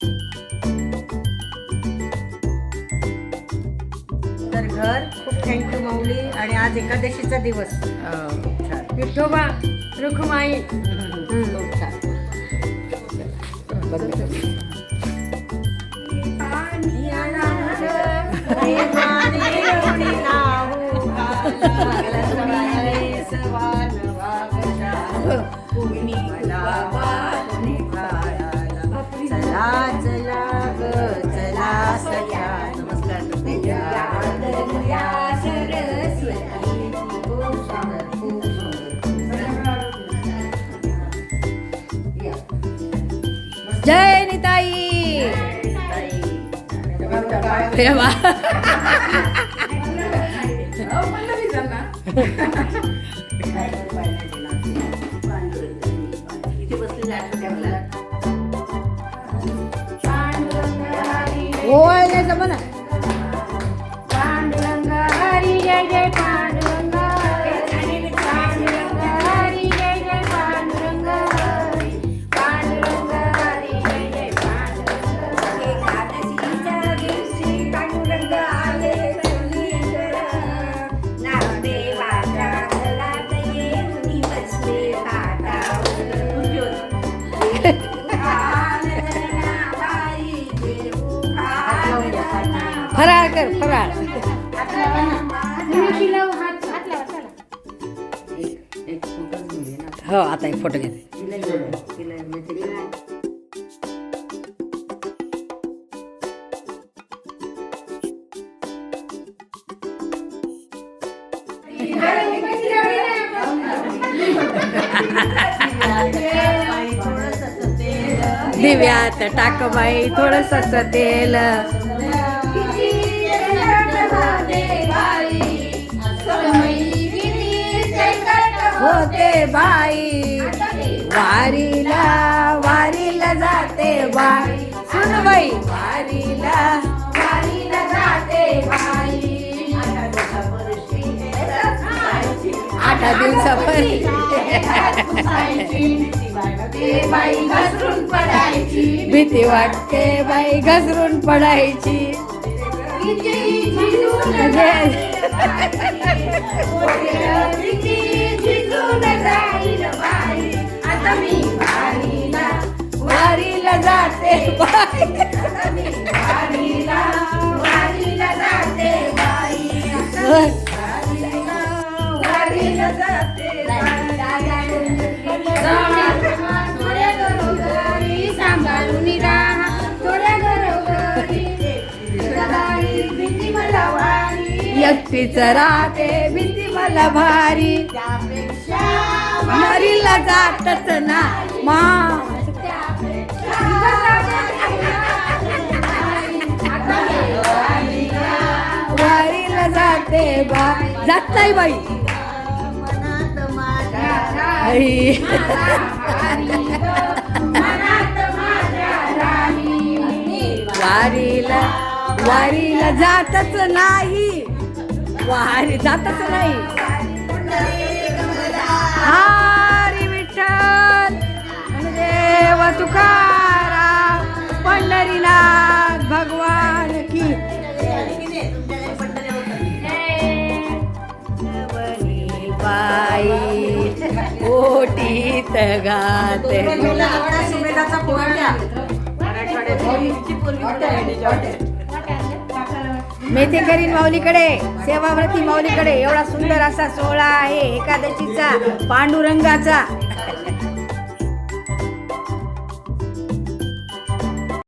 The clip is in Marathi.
तर घर खूप थँक्यू माऊली. आणि आज एकादशीचा दिवस. विठोबा रुखमाई. खूप छान. चला चला ग चला सया. नमस्कार जय निताई. हे वा. ओय नाही जमना. पांडुरंग हरी जय जय पांडुरंग. पांडुरंग हरी जय जय पांडुरंग. पांडुरंग हरी जय जय पांडुरंग. एकादशीच्या दिवशी पांडुरंग आले पल्लीकर. नामदेवाच्या घरात येऊन बसले ताटावर. फराळ कर फराळ. हो आता एक फोटो घे. दिव्यात टाक बाई थोडस तेल. होते बाई वारीला वारीला जाते बाई. सुन बाई वारीला वारीला जाते बाई. 8 दिवसापर्यंत भीती वाटते बाई घसरून पडायची. वारीला जाते बाई. वारीला जाते बाई. वारीला जाते सांभाळून राहा थोड्या घरोघरी. भीती मला वारी. एकटीच राहते भीती मला भारी. वारीला जातच ना मा. वारीला जाते बाई. जात नाही बाई. मनात माझ्या आई. वारीला वारीला जातच नाही. वारी जातच नाही. हरी विठ्ठल देव तुकाराम पंढरीनाथ भगवान की. बाई ओटीत गाते. सुमेधाचा पोवाडा मेथे करीन माऊलीकडे सेवाव्रती माऊलीकडे. एवढा सुंदर असा सोहळा आहे एकादशीचा पांडुरंगाचा.